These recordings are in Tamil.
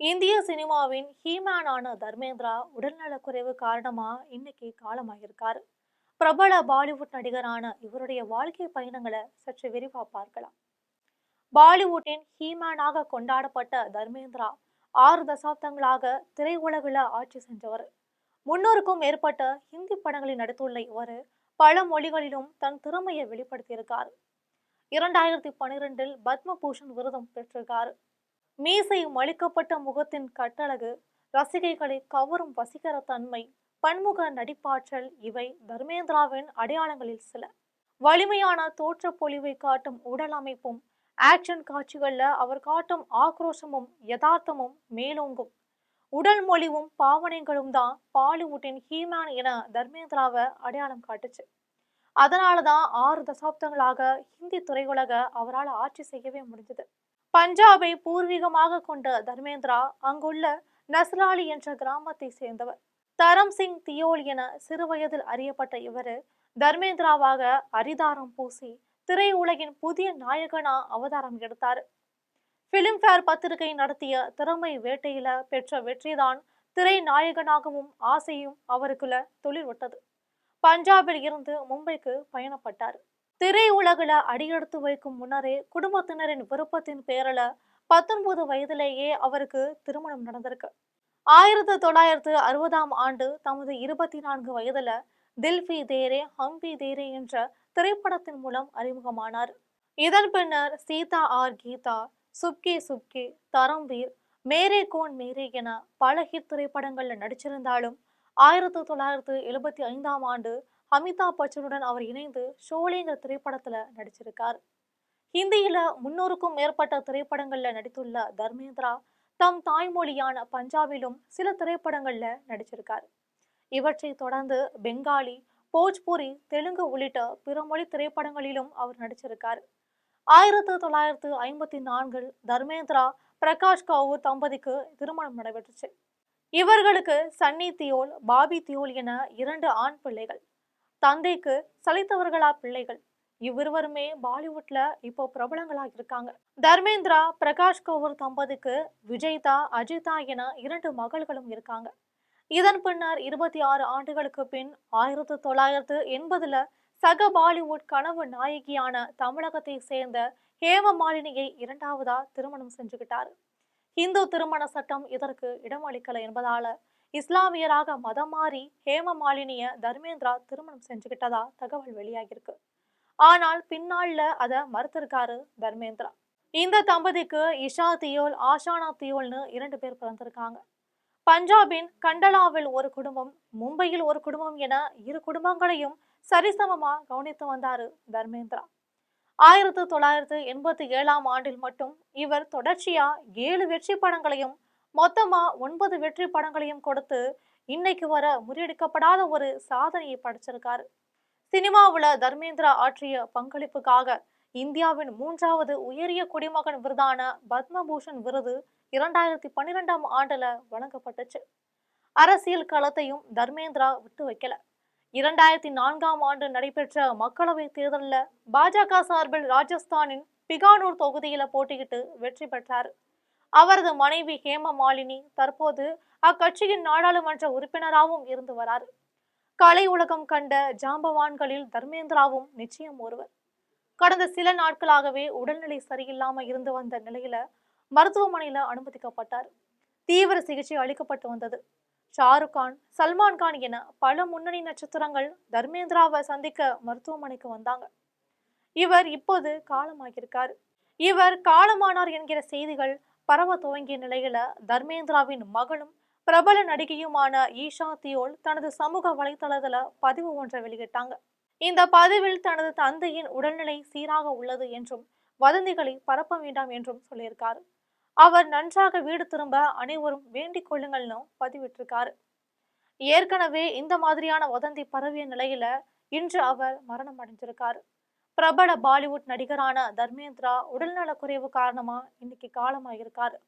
இந்திய சினிமாவின் ஹீமேனான தர்மேந்திரா உடல்நலக்குறைவு காரணமா இன்னைக்கு காலமாகியிருக்காரு. பிரபல பாலிவுட் நடிகரான இவருடைய வாழ்க்கை பயணங்களை சற்று விரிவா பார்க்கலாம். பாலிவுட்டின் ஹீமேனாக கொண்டாடப்பட்ட தர்மேந்திரா 6 தசாப்தங்களாக திரையுலகில் ஆட்சி சென்றவர். 300க்கும் மேற்பட்ட ஹிந்தி படங்களில் நடித்துள்ள இவர் பல மொழிகளிலும் தன் திறமையை வெளிப்படுத்தியிருக்கார். 2012இல் பத்மபூஷன் விருதும் பெற்றிருக்காரு. மீசை மலிக்கப்பட்ட முகத்தின் கட்டழகு, ரசிகைகளை கவரும் வசீகர தன்மை, பன்முக நடிப்பாற்றல் இவை தர்மேந்திராவின் அடையாளங்களில் சில. வலிமையான தோற்ற பொலிவை காட்டும் உடல் அமைப்பும், ஆக்ஷன் காட்சிகள்ல அவர் காட்டும் ஆக்ரோஷமும் யதார்த்தமும் மேலோங்கும். உடல் மொழிவும் பாவனைகளும் தான் பாலிவுட்டின் ஹீமேன் என தர்மேந்திராவை அடையாளம் காட்டுச்சு. அதனாலதான் 6 தசாப்தங்களாக ஹிந்தி திரையுலக அவரால் ஆட்சி செய்யவே முடிஞ்சது. பஞ்சாபை பூர்வீகமாக கொண்ட தர்மேந்திரா அங்குள்ள நஸ்ராலி என்ற கிராமத்தை சேர்ந்தவர். தரம் சிங் தியோல் என சிறுவயதில் அறியப்பட்ட இவர் தர்மேந்திராவாக அரிதாரம் பூசி திரையுலகின் புதிய நாயகனா அவதாரம் எடுத்தார். பிலிம்பேர் பத்திரிகை நடத்திய திறமை வேட்டையில பெற்ற வெற்றிதான் திரை நாயகனாகவும் ஆசையும் அவருக்குள்ள தொழில் விட்டது. பஞ்சாபில் இருந்து மும்பைக்கு பயணப்பட்டார். திரையுலகில அடியெடுத்து வைக்கும் முன்னரே குடும்பத்தினரின் விருப்பத்தின் பேரில 19 வயதிலேயே அவருக்கு திருமணம் நடந்திருக்கு. 1960ஆம் ஆண்டு தமது 24 வயதுல தில்பி தேரே ஹம்பி தேரே என்ற திரைப்படத்தின் மூலம் அறிமுகமானார். இதன் பின்னர் சீதா ஆர் கீதா, சுப்கே சுப்கே, தரம்வீர், மேரே கோன் மேரே என பல ஹிட் திரைப்படங்கள்ல நடிச்சிருந்தாலும் 1975ஆம் ஆண்டு அமிதாப் பச்சனுடன் அவர் இணைந்து ஷோலேங்கிற திரைப்படத்துல நடிச்சிருக்கார். ஹிந்தியில 300க்கும் மேற்பட்ட திரைப்படங்கள்ல நடித்துள்ள தர்மேந்திரா தம் தாய்மொழியான பஞ்சாபிலும் சில திரைப்படங்கள்ல நடிச்சிருக்கார். இவற்றை தொடர்ந்து பெங்காலி, போஜ்பூரி, தெலுங்கு உள்ளிட்ட பிற மொழி திரைப்படங்களிலும் அவர் நடிச்சிருக்கார். 1954இல் தர்மேந்திரா பிரகாஷ் கவுர் தம்பதிக்கு திருமணம் நடைபெற்றுச்சு. இவர்களுக்கு சன்னி தியோல், பாபி தியோல் என 2 ஆண் பிள்ளைகள். தந்தைக்கு சலித்தவர்களா பிள்ளைகள். இவ்விருவருமே பாலிவுட்ல இப்போ பிரபலங்களா இருக்காங்க. தர்மேந்திரா பிரகாஷ் கவுர் தம்பதிக்கு விஜய்தா, அஜிதா என 2 மகள்களும் இருக்காங்க. இதன் பின்னர் 26 ஆண்டுகளுக்கு பின் 1980ல சக பாலிவுட் கனவு நாயகியான தமிழகத்தை சேர்ந்த ஹேமமாலினியை 2வதா திருமணம் செஞ்சுக்கிட்டாரு. இந்து திருமண சட்டம் இதற்கு இடமளிக்கல என்பதால இஸ்லாமியராக மதம் மாறி ஹேமமாலினிய தர்மேந்திரா திருமணம் செஞ்சுக்கிட்டதா தகவல் வெளியாகிருக்கு. ஆனால் பின்னாள்ல அதை மறுத்திருக்காரு தர்மேந்திரா. இந்த தம்பதிக்கு இஷா தியோல், ஆஷானா தியோல்னு 2 பேர் பிறந்திருக்காங்க. பஞ்சாபின் கண்டலாவில் ஒரு குடும்பம், மும்பையில் ஒரு குடும்பம் என 2 குடும்பங்களையும் சரிசமமா கவனித்து வந்தாரு தர்மேந்திரா. 1987ஆம் ஆண்டில் மட்டும் இவர் தொடர்ச்சியா 7 வெற்றி படங்களையும் மொத்தமா 9 வெற்றி படங்களையும் கொடுத்து இன்னைக்கு வர முறியடிக்கப்படாத ஒரு சாதனையை படைச்சிருக்காரு. சினிமாவுல தர்மேந்திரா ஆற்றிய பங்களிப்புக்காக இந்தியாவின் 3வது உயரிய குடிமகன் விருதான பத்மபூஷன் விருது 2012ஆம் ஆண்டுல வழங்கப்பட்டுச்சு. அரசியல் களத்தையும் தர்மேந்திரா விட்டு வைக்கல. 2004ஆம் ஆண்டு நடைபெற்ற மக்களவை தேர்தலில் பாஜக சார்பில் ராஜஸ்தானின் பிகானூர் தொகுதியில போட்டியிட்டு வெற்றி பெற்றார். அவரது மனைவி ஹேமமாலினி தற்போது அக்கட்சியின் நாடாளுமன்ற உறுப்பினராகவும் இருந்து வரார். கலை உலகம் கண்ட ஜாம்பவான்களில் தர்மேந்திராவும் நிச்சயம் ஒருவர். கடந்த சில நாட்களாகவே உடல்நிலை சரியில்லாம இருந்து வந்த நிலையில மருத்துவமனையில அனுமதிக்கப்பட்டார். தீவிர சிகிச்சை அளிக்கப்பட்டு வந்தது. ஷாருக் கான், சல்மான் கான் என பல முன்னணி நட்சத்திரங்கள் தர்மேந்திராவை சந்திக்க மருத்துவமனைக்கு வந்தாங்க. இவர் இப்போது காலமாகியிருக்காரு. இவர் காலமானார் என்கிற செய்திகள் பரவ துவங்கிய நிலையில தர்மேந்திராவின் மகளும் பிரபல நடிகையுமான ஈஷா தியோல் தனது சமூக வலைதளத்துல பதிவு ஒன்றை வெளியிட்டாங்க. இந்த பதிவில் தனது தந்தையின் உடல்நிலை சீராக உள்ளது என்றும் வதந்திகளை பரப்ப வேண்டாம் என்றும் சொல்லியிருக்காரு. அவர் நன்றாக வீடு திரும்ப அனைவரும் வேண்டிக் கொள்ளுங்கள்னு பதிவிட்டிருக்காரு. ஏற்கனவே இந்த மாதிரியான வதந்தி பரவிய நிலையில இன்று அவர் மரணம் அடைஞ்சிருக்காரு. பிரபல பாலிவுட் நடிகரான தர்மேந்திரா உடல்நலக்குறைவு காரணமா இன்னைக்கு காலமாயிருக்காரு.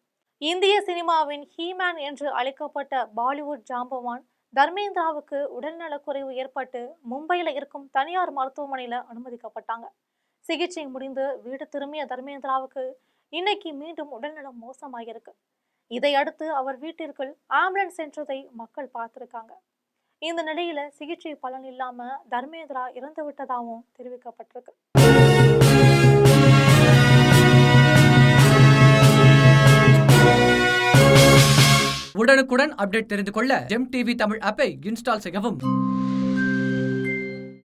இந்திய சினிமாவின் ஹீமேன் என்று அழைக்கப்பட்ட பாலிவுட் ஜாம்பவான் தர்மேந்திராவுக்கு உடல்நலக்குறைவு ஏற்பட்டு மும்பையில இருக்கும் தனியார் மருத்துவமனையில அனுமதிக்கப்பட்டாங்க. சிகிச்சை முடிந்து வீடு திரும்பிய தர்மேந்திராவுக்கு இன்னைக்கு மீண்டும் உடல்நலம் மோசமாகிருக்கு. இதையடுத்து அவர் வீட்டிற்குள் ஆம்புலன்ஸ் சென்றதை மக்கள் பார்த்திருக்காங்க. இந்த நிலையில சிகிச்சை பலன் இல்லாம தர்மேந்திரா இறந்து விட்டதாகவும் தெரிவிக்கப்பட்டிருக்கு. உடனுக்குடன் அப்டேட் தெரிந்து கொள்ள ஜெம் டிவி தமிழ் ஆப்பை இன்ஸ்டால் செய்யவும்.